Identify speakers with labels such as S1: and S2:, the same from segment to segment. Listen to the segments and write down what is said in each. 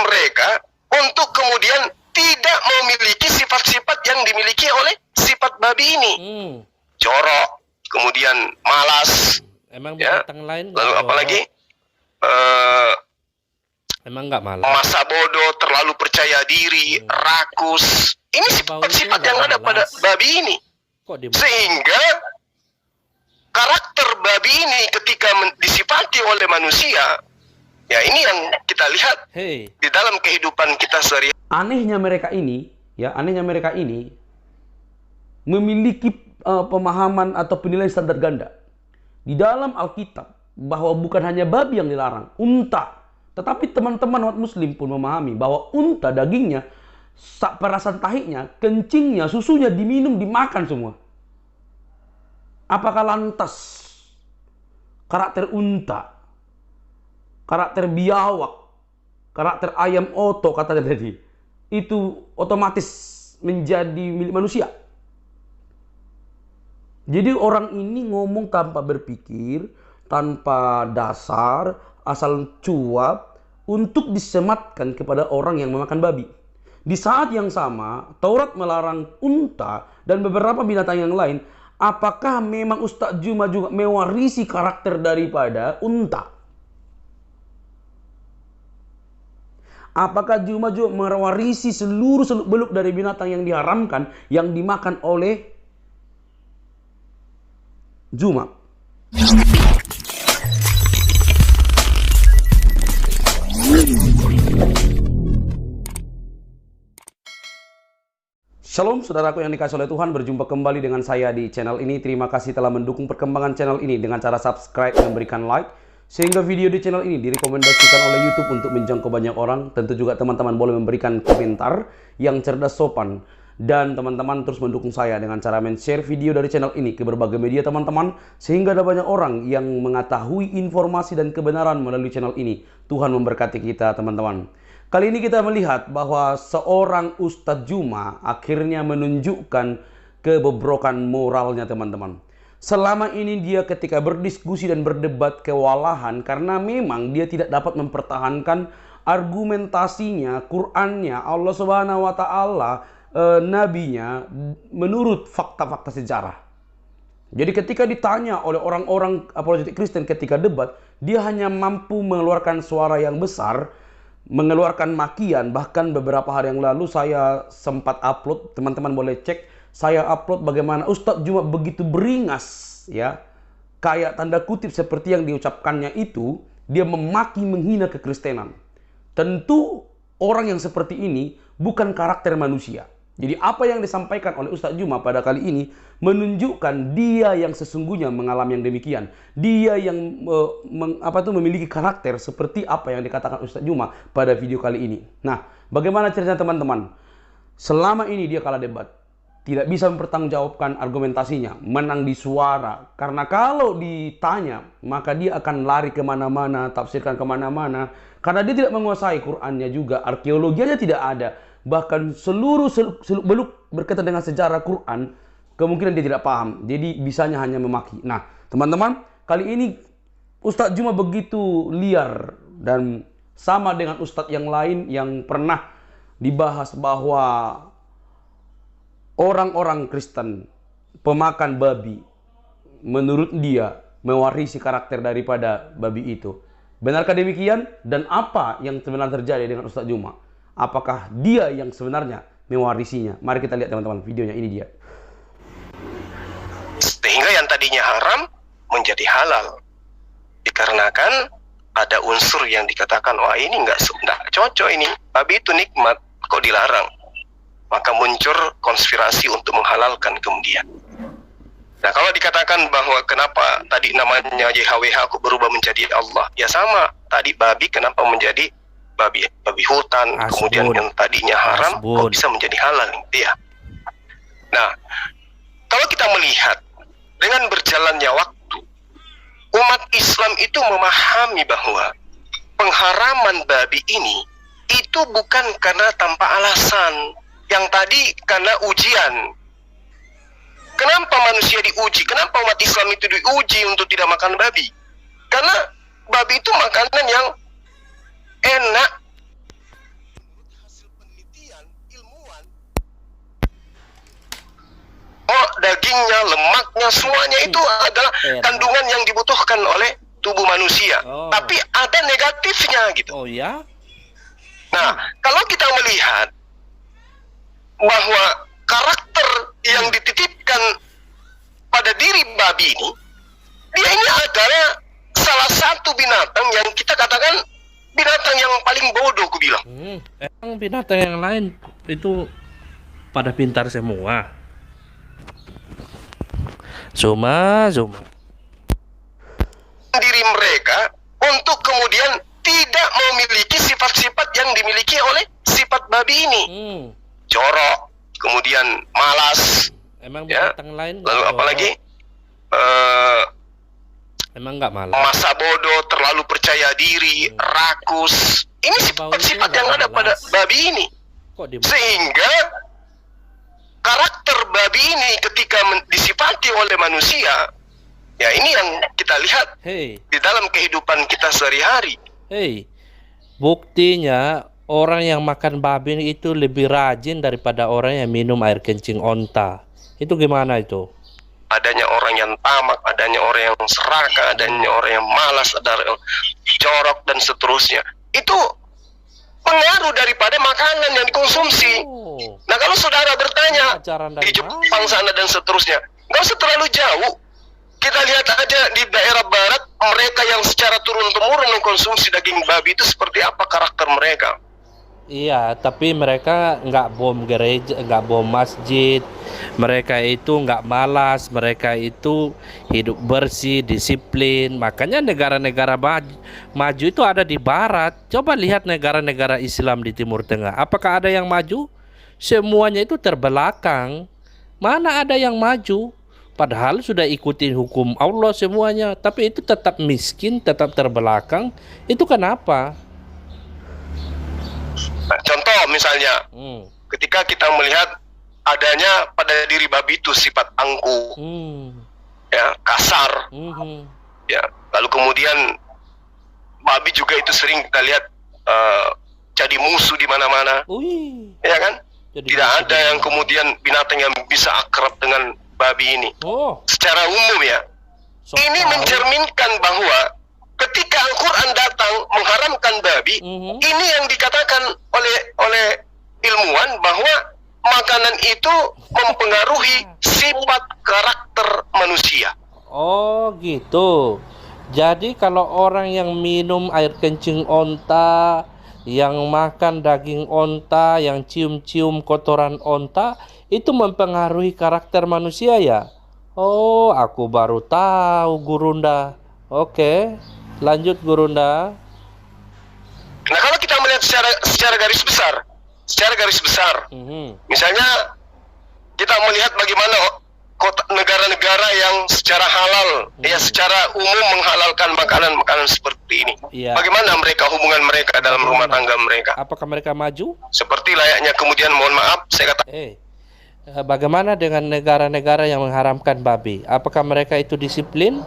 S1: mereka untuk kemudian tidak memiliki sifat-sifat yang dimiliki oleh sifat babi ini. Jorok, kemudian malas.
S2: Emang
S1: ya.
S2: binatang lain
S1: Lalu apalagi
S2: emang nggak malas.
S1: masa bodoh, terlalu percaya diri, rakus. Ini sifat-sifat yang ada pada babi ini. Sehingga karakter babi ini ketika disifati oleh manusia, ya ini yang kita lihat di dalam kehidupan kita sehari-hari.
S3: Anehnya mereka ini memiliki pemahaman atau penilaian standar ganda. Di dalam Alkitab bahwa bukan hanya babi yang dilarang, unta. Tetapi teman-teman umat muslim pun memahami bahwa unta dagingnya, perasan tahinya, kencingnya, susunya diminum, dimakan semua. Apakah lantas karakter unta, karakter biawak, karakter ayam oto katanya tadi, itu otomatis menjadi milik manusia? Jadi orang ini ngomong tanpa berpikir, tanpa dasar, asal cuap untuk disematkan kepada orang yang memakan babi. Di saat yang sama, Taurat melarang unta dan beberapa binatang yang lain. Apakah memang Ustadz Juma juga mewarisi karakter daripada unta? Apakah Juma juga mewarisi seluruh seluk-beluk dari binatang yang diharamkan, yang dimakan oleh Juma? Shalom saudaraku yang dikasihi oleh Tuhan, berjumpa kembali dengan saya di channel ini. Terima kasih telah mendukung perkembangan channel ini dengan cara subscribe dan memberikan like, sehingga video di channel ini direkomendasikan oleh YouTube untuk menjangkau banyak orang. Tentu juga teman-teman boleh memberikan komentar yang cerdas sopan. Dan teman-teman terus mendukung saya dengan cara men-share video dari channel ini ke berbagai media teman-teman, sehingga ada banyak orang yang mengetahui informasi dan kebenaran melalui channel ini. Tuhan memberkati kita teman-teman. Kali ini kita melihat bahwa seorang Ustadz Juma akhirnya menunjukkan kebobrokan moralnya teman-teman. Selama ini dia ketika berdiskusi dan berdebat kewalahan karena memang dia tidak dapat mempertahankan argumentasinya, Qur'annya, Allah Subhanahu wa Ta'ala, nabinya menurut fakta-fakta sejarah. Jadi ketika ditanya oleh orang-orang apologetik Kristen ketika debat, dia hanya mampu mengeluarkan suara yang besar, mengeluarkan makian. Bahkan beberapa hari yang lalu saya sempat upload, teman-teman boleh cek, saya upload bagaimana Ustadz Juma begitu beringas, ya, kayak tanda kutip seperti yang diucapkannya itu, dia memaki menghina kekristenan. Tentu orang yang seperti ini bukan karakter manusia. Jadi apa yang disampaikan oleh Ustadz Juma pada kali ini menunjukkan dia yang sesungguhnya mengalami yang demikian. Dia yang memiliki karakter seperti apa yang dikatakan Ustadz Juma pada video kali ini. Nah, bagaimana ceritanya teman-teman? Selama ini dia kalah debat, tidak bisa mempertanggungjawabkan argumentasinya, menang di suara. Karena kalau ditanya, maka dia akan lari kemana-mana, tafsirkan kemana-mana. Karena dia tidak menguasai Qur'annya juga, arkeologianya tidak ada. Bahkan seluruh seluk-beluk berkaitan dengan sejarah Quran, kemungkinan dia tidak paham. Jadi bisanya hanya memaki. Nah, teman-teman, kali ini Ustadz Juma begitu liar dan sama dengan Ustadz yang lain yang pernah dibahas bahwa orang-orang Kristen pemakan babi, menurut dia mewarisi karakter daripada babi itu. Benarkah demikian? Dan apa yang sebenarnya terjadi dengan Ustadz Juma? Apakah dia yang sebenarnya mewarisinya? Mari kita lihat teman-teman videonya, ini dia.
S1: Sehingga yang tadinya haram menjadi halal. Dikarenakan ada unsur yang dikatakan, wah ini nggak cocok ini. Babi itu nikmat, kok dilarang? Maka muncul konspirasi untuk menghalalkan kemudian. Nah, kalau dikatakan bahwa kenapa tadi namanya YHWH kok berubah menjadi Allah? Ya sama, tadi babi kenapa menjadi babi hutan, kemudian yang tadinya haram kok bisa menjadi halal. Iya. Nah, kalau kita melihat dengan berjalannya waktu, umat Islam itu memahami bahwa pengharaman babi ini itu bukan karena tanpa alasan. Yang tadi karena ujian. Kenapa manusia diuji? Kenapa umat Islam itu diuji untuk tidak makan babi? Karena babi itu makanan yang enak, dagingnya, lemaknya, semuanya itu adalah kandungan yang dibutuhkan oleh tubuh manusia. Tapi ada negatifnya gitu.
S2: Oh ya?
S1: Nah, kalau kita melihat bahwa karakter yang dititipkan pada diri babi ini, dia ini adalah salah satu binatang yang kita katakan binatang yang paling bodoh, aku bilang.
S2: Emang binatang yang lain itu pada pintar semua. Zuma.
S1: Diri mereka untuk kemudian tidak memiliki sifat-sifat yang dimiliki oleh sifat babi ini. Jorok, kemudian malas.
S2: Emang
S1: Ya.
S2: binatang lain?
S1: Lalu apalagi
S2: Emang nggak malah?
S1: masa bodoh, terlalu percaya diri, rakus. Ini sifat-sifat yang ada pada babi ini.
S2: Kok di
S1: Sehingga karakter babi ini ketika disifati oleh manusia, ya ini yang kita lihat
S2: Hei,
S1: di dalam kehidupan kita sehari-hari.
S2: buktinya orang yang makan babi itu lebih rajin daripada orang yang minum air kencing onta. Itu gimana itu?
S1: Adanya orang yang tamak, adanya orang yang serakah, adanya orang yang malas, ada orang yang jorok dan seterusnya. Itu pengaruh daripada makanan yang dikonsumsi.
S2: Oh,
S1: Nah, kalau saudara bertanya
S2: ajaran
S1: di
S2: dari
S1: Jepang sana dan seterusnya, nggak usah terlalu jauh. Kita lihat aja di daerah barat, mereka yang secara turun-temurun mengkonsumsi daging babi itu seperti apa karakter mereka.
S2: Iya, tapi mereka nggak bom gereja, nggak bom masjid. Mereka itu nggak malas, mereka itu hidup bersih, disiplin. Makanya negara-negara maju itu ada di barat. Coba lihat negara-negara Islam di Timur Tengah. Apakah ada yang maju? Semuanya itu terbelakang. Mana ada yang maju? Padahal sudah ikutin hukum Allah semuanya. Tapi itu tetap miskin, tetap terbelakang. Itu kenapa?
S1: Nah, contoh misalnya, ketika kita melihat adanya pada diri babi itu sifat angkuh, ya, kasar, ya. Lalu kemudian babi juga itu sering kita lihat jadi musuh di mana-mana, ya kan?
S2: Jadi
S1: Tidak ada yang kemudian binatang yang bisa akrab dengan babi ini. Secara umum ya, ini mencerminkan bahwa ketika Al-Quran datang mengharamkan babi, ini yang dikatakan oleh ilmuwan bahwa makanan itu mempengaruhi sifat karakter manusia.
S2: Oh gitu. Jadi kalau orang yang minum air kencing onta, yang makan daging onta, yang cium-cium kotoran onta, itu mempengaruhi karakter manusia ya? Oh, aku baru tahu, Gurunda. Oke, lanjut Gurunda.
S1: Nah, kalau kita melihat secara garis besar, misalnya kita melihat bagaimana negara-negara yang secara halal, ya secara umum menghalalkan makanan-makanan seperti ini. Bagaimana mereka hubungan mereka dalam rumah tangga mereka?
S2: Apakah mereka maju?
S1: Seperti layaknya kemudian, mohon maaf, saya kata.
S2: Bagaimana dengan negara-negara yang mengharamkan babi? Apakah mereka itu disiplin?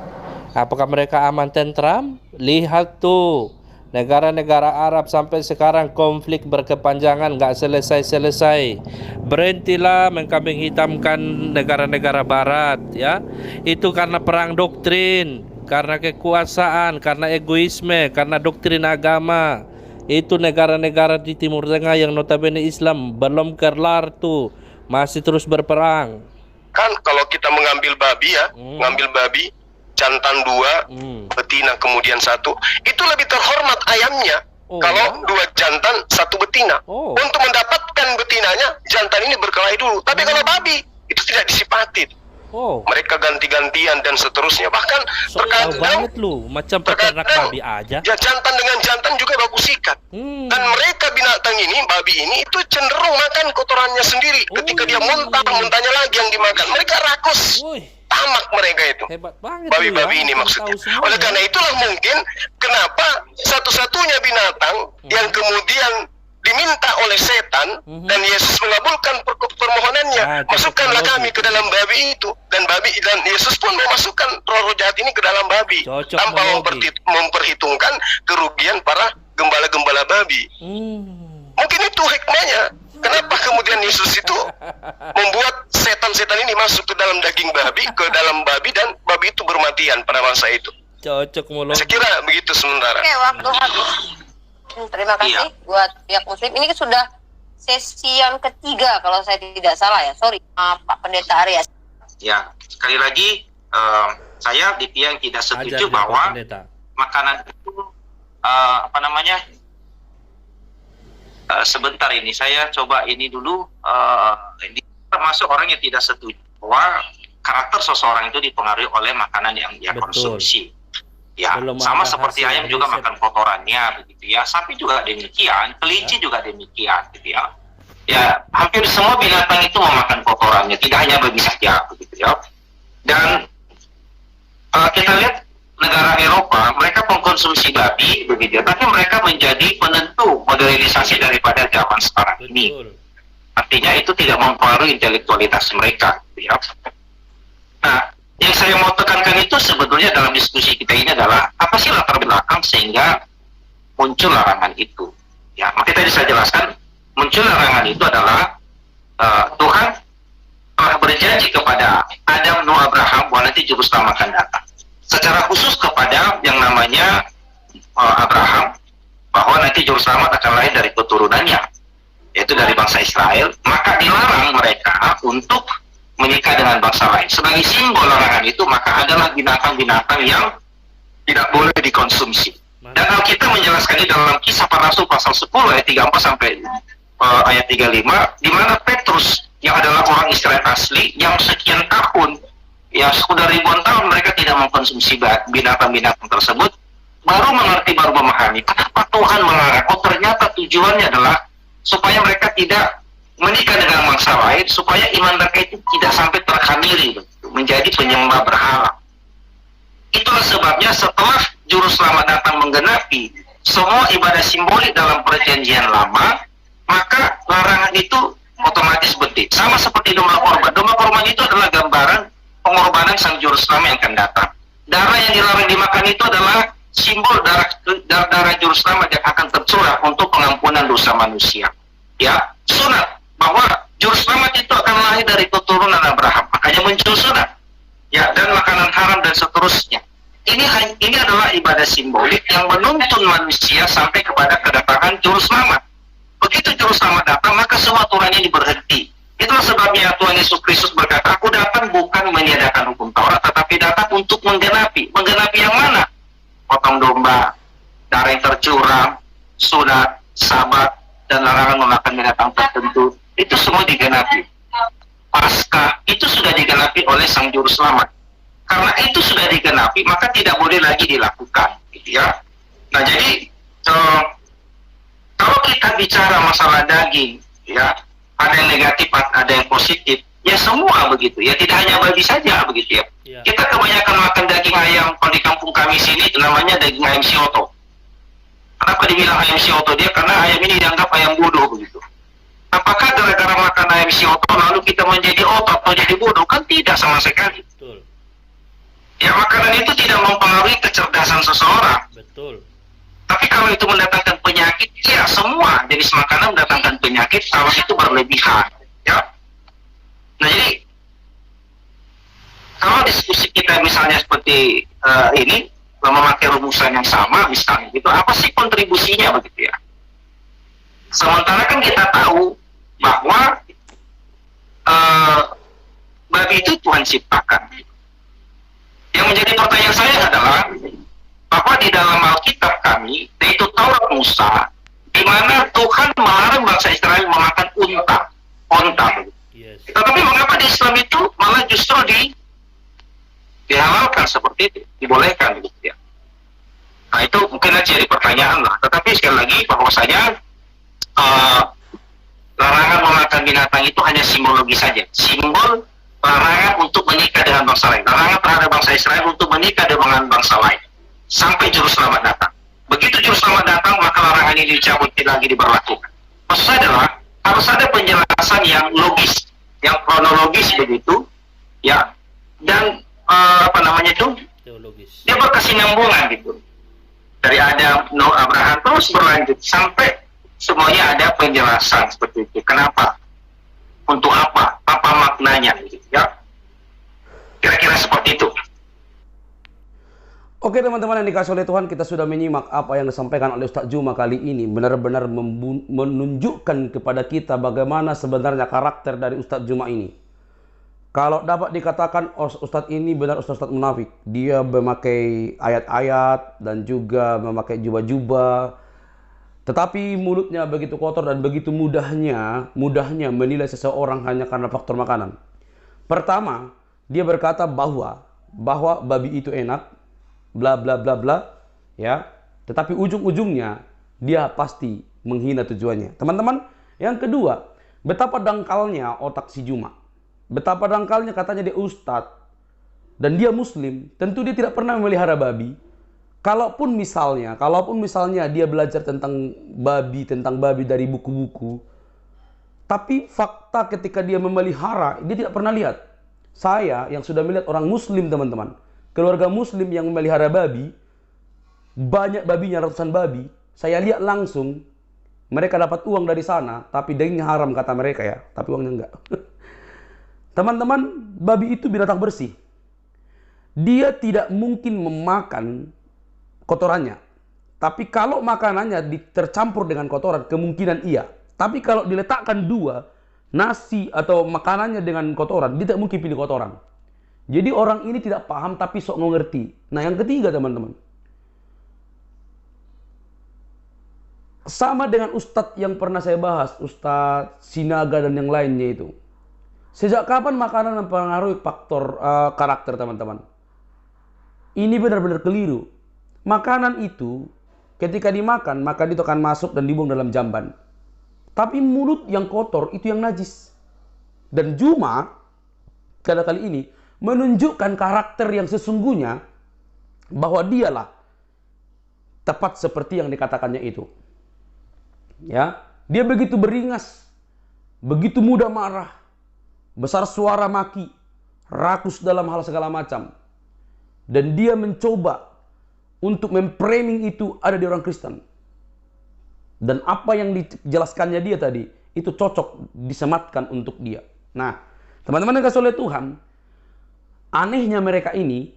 S2: Apakah mereka aman tentram? Lihat tuh, negara-negara Arab sampai sekarang konflik berkepanjangan, nggak selesai-selesai. Berhentilah mengkambing hitamkan negara-negara Barat, ya. Itu karena perang doktrin, karena kekuasaan, karena egoisme, karena doktrin agama. Itu negara-negara di Timur Tengah yang notabene Islam belum kelar tuh, masih terus berperang.
S1: Kan kalau kita mengambil babi ya, ngambil babi jantan 2, betina kemudian 1, itu lebih terhormat ayamnya. Kalau 2 jantan 1 betina. Untuk mendapatkan betinanya, jantan ini berkelahi dulu. Tapi kalau babi itu tidak disifati. Mereka ganti-gantian dan seterusnya. Bahkan terkadang
S2: banget lu, macam peternak babi aja.
S1: Ya, jantan dengan jantan juga baku sikat. Dan mereka binatang ini, babi ini itu cenderung makan kotorannya sendiri. Ketika dia muntah, muntahnya lagi yang dimakan. Mereka rakus. Tamak mereka itu.
S2: Hebat banget
S1: babi-babi ini maksudnya. Oleh karena itulah mungkin kenapa satu-satunya binatang yang kemudian diminta oleh setan dan Yesus mengabulkan permohonannya, masukkanlah kami ke dalam babi itu, dan Yesus pun memasukkan roh jahat ini ke dalam babi tanpa memperhitungkan kerugian para gembala-gembala babi. Mungkin itu hikmahnya. Kenapa kemudian Yesus itu membuat setan-setan ini masuk ke dalam daging babi, ke dalam babi, dan babi itu bermatian pada masa itu?
S2: Cocok mulut.
S1: Saya kira begitu sementara.
S4: Oke, waktu habis. Terima kasih buat pihak muslim. Ini sudah sesi yang ketiga kalau saya tidak salah ya. Sorry, Pak Pendeta Arya.
S5: Ya, sekali lagi saya di pihak tidak setuju
S2: Ajar,
S5: bahwa
S2: Pak Pendeta.
S5: makanan itu sebentar ini saya coba ini dulu ini termasuk orang yang tidak setuju bahwa karakter seseorang itu dipengaruhi oleh makanan yang dia
S2: Betul.
S5: konsumsi. Ya,
S2: Belum
S5: sama
S2: ada
S5: seperti
S2: hasil
S5: ayam juga
S2: riset.
S5: makan kotorannya begitu ya. Sapi juga demikian, kelinci juga demikian gitu ya. Ya, hampir semua binatang itu memakan kotorannya, tidak hanya babi saja begitu ya. Dan kita lihat negara Eropa, mereka mengkonsumsi babi begitu ya, tapi mereka menjadi penentu modernisasi daripada zaman sekarang ini.
S2: Betul.
S5: Artinya itu tidak mempengaruhi intelektualitas mereka gitu ya. Nah, yang saya mau tekankan itu sebetulnya dalam diskusi kita ini adalah apa sih latar belakang sehingga muncul larangan itu. Ya, makanya tadi saya jelaskan muncul larangan itu adalah Tuhan telah berjanji kepada Adam, Noah, Abraham bahwa nanti juru selamat akan datang. Secara khusus kepada yang namanya Abraham bahwa nanti juru selamat akan lahir dari keturunannya, yaitu dari bangsa Israel. Maka dilarang mereka untuk menikah dengan bangsa lain. Sebagai simbol larangan itu, maka adalah binatang-binatang yang tidak boleh dikonsumsi. Dan Alkitab menjelaskan di dalam Kisah Para Rasul pasal 10 ayat 34 sampai ayat 35, di mana Petrus yang adalah orang Israel asli yang sekian tahun, yang sudah ribuan tahun mereka tidak mengkonsumsi binatang-binatang tersebut, baru mengerti, baru memahami kenapa Tuhan melarang. Oh, ternyata tujuannya adalah supaya mereka tidak menikah dengan bangsa lain, supaya iman mereka itu tidak sampai terkhamiri menjadi penyembah berhala. Itulah sebabnya setelah juru selamat datang menggenapi semua ibadah simbolik dalam perjanjian lama, maka larangan itu otomatis berhenti. Sama seperti domba korban. Domba korban itu adalah gambaran pengorbanan sang juru selamat yang akan datang. Darah yang dilarang dimakan itu adalah simbol darah juru selamat yang akan tercurah untuk pengampunan dosa manusia. Ya, sunat bahwa juru selamat itu akan lahir dari keturunan Abraham, makanya muncul sunat. Ya, dan makanan haram dan seterusnya. Ini adalah ibadah simbolik yang menuntun manusia sampai kepada kedatangan juru selamat. Begitu juru selamat datang, maka semua aturan ini berhenti. Itulah sebabnya Tuhan Yesus Kristus berkata, aku datang bukan meniadakan hukum Taurat, tetapi datang untuk menggenapi. Menggenapi yang mana? Potong domba, darah yang tercurah, sunat, sabat, dan larangan memakan binatang tertentu. Itu semua digenapi. Paskah itu sudah digenapi oleh sang juru selamat. Karena itu sudah digenapi, maka tidak boleh lagi dilakukan, gitu ya. Nah, jadi kalau kita bicara masalah daging, ya, ada yang negatif, ada yang positif, ya semua begitu, ya, tidak hanya babi saja begitu ya.
S2: Ya.
S5: Kita kebanyakan makan daging ayam, kalau di kampung kami sini namanya daging ayam sioto. Kenapa dibilang ayam sioto? Dia karena ayam ini dianggap ayam bodoh begitu. Apakah gara-gara makan ayam sioto lalu kita menjadi otot atau jadi bodoh? Kan tidak sama sekali.
S2: Betul.
S5: Ya, makanan itu tidak mempengaruhi kecerdasan seseorang.
S2: Betul.
S5: Tapi kalau itu mendatangkan penyakit, ya semua jenis makanan mendatangkan penyakit kalau itu berlebihan. Ya. Nah, jadi kalau diskusi kita misalnya seperti ini, memakai rumusan yang sama misalnya, gitu, apa sih kontribusinya begitu ya? Sementara kan kita tahu bahwa babi itu Tuhan ciptakan. Yang menjadi pertanyaan saya adalah bahwa di dalam Alkitab kami, yaitu Taurat Musa, di mana Tuhan melarang bangsa Israel memakan onta.
S2: Yes.
S5: Tetapi mengapa di Islam itu malah justru dihalalkan seperti itu, dibolehkan gitu ya? Nah, itu mungkin aja jadi pertanyaan lah. Tetapi sekali lagi bahwasanya larangan memakan binatang itu hanya simbologi saja, simbol larangan untuk menikah dengan bangsa lain, larangan terhadap bangsa Israel untuk menikah dengan bangsa lain sampai juru selamat datang. Begitu juru selamat datang, maka larangan ini dicabut, tidak lagi diberlakukan. Maksud saya adalah harus ada penjelasan yang logis, yang kronologis begitu, ya, dan
S2: teologis.
S5: dia berkesinambungan gitu. Dari Adam, Noah, Abraham terus berlanjut sampai semuanya ada penjelasan seperti itu. Kenapa? Untuk apa? Apa maknanya? Gitu, ya. Kira-kira seperti itu.
S3: Oke teman-teman yang dikasih oleh Tuhan, kita sudah menyimak apa yang disampaikan oleh Ustadz Juma kali ini. Benar-benar menunjukkan kepada kita bagaimana sebenarnya karakter dari Ustadz Juma ini. Kalau dapat dikatakan Ustadz ini benar Ustadz munafik. Dia memakai ayat-ayat dan juga memakai jubah-jubah. Tetapi mulutnya begitu kotor dan begitu mudahnya menilai seseorang hanya karena faktor makanan. Pertama, dia berkata bahwa babi itu enak, bla bla bla bla, ya. Tetapi ujung-ujungnya dia pasti menghina tujuannya. Teman-teman, yang kedua, betapa dangkalnya otak si Juma. Betapa dangkalnya katanya dia ustadz dan dia muslim, tentu dia tidak pernah memelihara babi. Kalaupun misalnya dia belajar tentang babi dari buku-buku, tapi fakta ketika dia memelihara, dia tidak pernah lihat. Saya yang sudah melihat orang muslim teman-teman, keluarga muslim yang memelihara babi, banyak babinya, ratusan babi, saya lihat langsung, mereka dapat uang dari sana, tapi dagingnya haram kata mereka ya, tapi uangnya enggak. Teman-teman, babi itu binatang bersih. Dia tidak mungkin memakan kotorannya. Tapi kalau makanannya tercampur dengan kotoran, kemungkinan iya. Tapi kalau diletakkan dua, nasi atau makanannya dengan kotoran, dia tidak mungkin pilih kotoran. Jadi orang ini tidak paham tapi sok ngerti. Nah yang ketiga teman-teman, sama dengan ustadz yang pernah saya bahas, Ustadz Sinaga dan yang lainnya itu. Sejak kapan makanan mempengaruhi faktor karakter teman-teman? Ini benar-benar keliru. Makanan itu ketika dimakan, maka itu akan masuk dan dibuang dalam jamban. Tapi mulut yang kotor itu yang najis. Dan Juma kali ini menunjukkan karakter yang sesungguhnya bahwa dialah tepat seperti yang dikatakannya itu. Ya, dia begitu beringas, begitu mudah marah, besar suara maki, rakus dalam hal segala macam. Dan dia mencoba untuk memframing itu ada di orang Kristen. Dan apa yang dijelaskannya dia tadi, itu cocok disematkan untuk dia. Nah, teman-teman yang kasih oleh Tuhan, anehnya mereka ini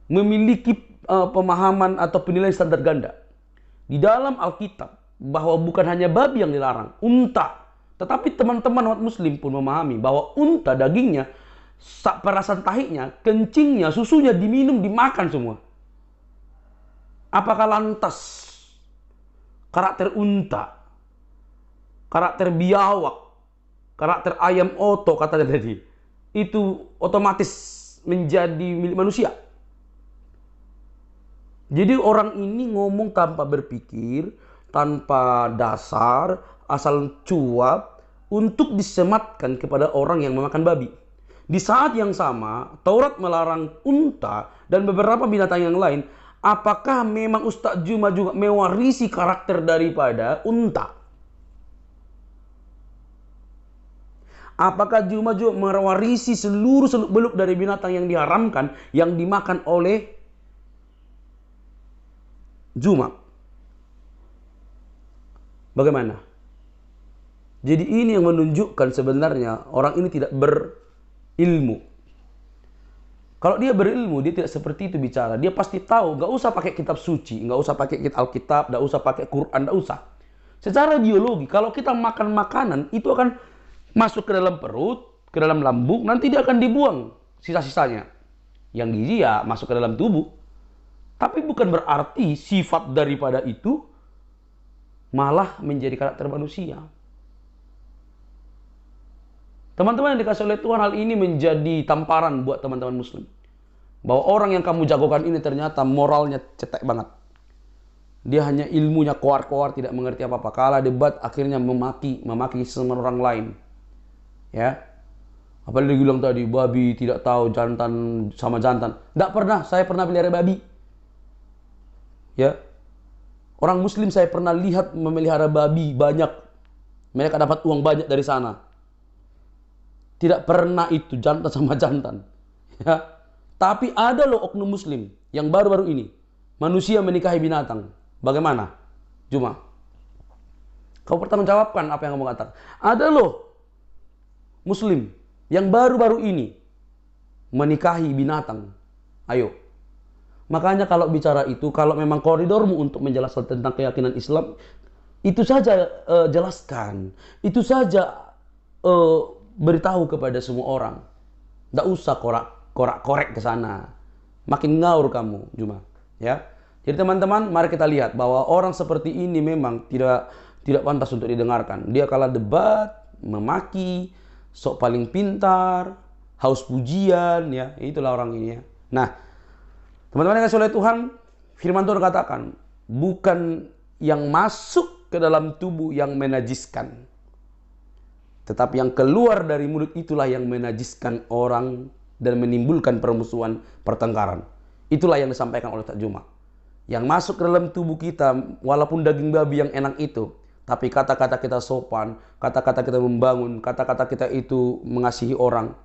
S3: memiliki pemahaman atau penilaian standar ganda. Di dalam Alkitab, bahwa bukan hanya babi yang dilarang, unta. Tetapi teman-teman umat muslim pun memahami bahwa unta dagingnya, perasan tahinya, kencingnya, susunya diminum, dimakan semua. Apakah lantas karakter unta, karakter biawak, karakter ayam oto katanya tadi, itu otomatis menjadi milik manusia? Jadi orang ini ngomong tanpa berpikir, tanpa dasar, asal cuap untuk disematkan kepada orang yang memakan babi. Di saat yang sama, Taurat melarang unta dan beberapa binatang yang lain. Apakah memang Ustadz Juma juga mewarisi karakter daripada unta? Apakah Juma juga mewarisi seluruh seluk-beluk dari binatang yang diharamkan, yang dimakan oleh Juma? Bagaimana? Jadi ini yang menunjukkan sebenarnya orang ini tidak berilmu. Kalau dia berilmu, dia tidak seperti itu bicara. Dia pasti tahu, nggak usah pakai kitab suci, nggak usah pakai Alkitab, nggak usah pakai Quran, nggak usah. Secara biologi, kalau kita makan makanan, itu akan masuk ke dalam perut, ke dalam lambung, nanti dia akan dibuang sisa-sisanya. Yang gizi ya masuk ke dalam tubuh. Tapi bukan berarti sifat daripada itu malah menjadi karakter manusia. Teman-teman yang dikasih oleh Tuhan, hal ini menjadi tamparan buat teman-teman muslim. Bahwa orang yang kamu jagokan ini ternyata moralnya cetek banget. Dia hanya ilmunya koar-koar, tidak mengerti apa-apa. Kalah debat, akhirnya memaki semua orang lain. Ya. Apalagi dia bilang tadi, babi tidak tahu jantan sama jantan. Tidak pernah, saya pernah pelihara babi. Ya. Orang muslim saya pernah lihat memelihara babi banyak. Mereka dapat uang banyak dari sana. Tidak pernah itu jantan sama jantan. Ya. Tapi ada loh oknum muslim yang baru-baru ini. Manusia menikahi binatang. Bagaimana? Juma, kau pertanggungjawabkan apa yang kamu katakan. Ada loh Muslim yang baru-baru ini menikahi binatang. Ayo. Makanya kalau bicara itu, kalau memang koridormu untuk menjelaskan tentang keyakinan Islam, itu saja jelaskan. Itu saja beritahu kepada semua orang. Tidak usah korek ke sana. Makin ngaur kamu, Juma. Ya. Jadi teman-teman, mari kita lihat bahwa orang seperti ini memang tidak pantas untuk didengarkan. Dia kalah debat, memaki, sok paling pintar, haus pujian, ya. Itulah orang ini ya. Nah, teman-teman yang kasih oleh Tuhan, firman Tuhan katakan, bukan yang masuk ke dalam tubuh yang menajiskan, tetapi yang keluar dari mulut itulah yang menajiskan orang dan menimbulkan permusuhan, pertengkaran. Itulah yang disampaikan oleh Ustaz Juma. Yang masuk ke dalam tubuh kita, walaupun daging babi yang enak itu, tapi kata-kata kita sopan, kata-kata kita membangun, kata-kata kita itu mengasihi orang,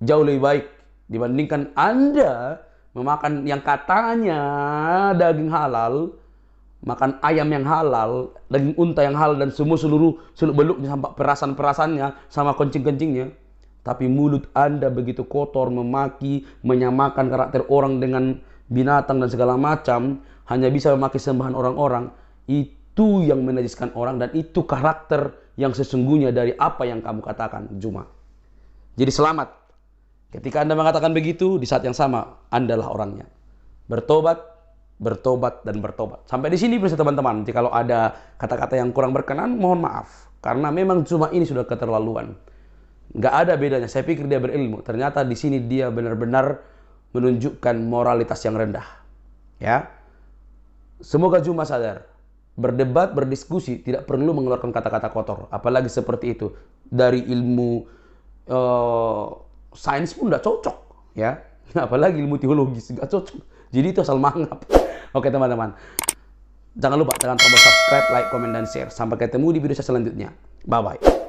S3: jauh lebih baik dibandingkan Anda memakan yang katanya daging halal, makan ayam yang halal, daging unta yang halal, dan semua seluruh seluk-beluknya sampai perasan-perasannya sama kencing-kencingnya. Tapi mulut Anda begitu kotor, memaki, menyamakan karakter orang dengan binatang dan segala macam, hanya bisa memaki sembahan orang-orang. Itu yang menajiskan orang, dan itu karakter yang sesungguhnya dari apa yang kamu katakan, Juma. Jadi selamat. Ketika Anda mengatakan begitu, di saat yang sama, Anda lah orangnya. Bertobat, bertobat, dan bertobat. Sampai di sini teman-teman. Jika kalau ada kata-kata yang kurang berkenan, mohon maaf. Karena memang cuma ini sudah keterlaluan. Nggak ada bedanya. Saya pikir dia berilmu. Ternyata di sini dia benar-benar menunjukkan moralitas yang rendah. Ya, semoga Juma sadar. Berdebat, berdiskusi tidak perlu mengeluarkan kata-kata kotor. Apalagi seperti itu. Dari ilmu sains pun nggak cocok. Ya, apalagi ilmu teologis nggak cocok. Jadi itu asal mangap. Oke teman-teman. Jangan lupa tekan tombol subscribe, like, komen, dan share. Sampai ketemu di video saya selanjutnya. Bye-bye.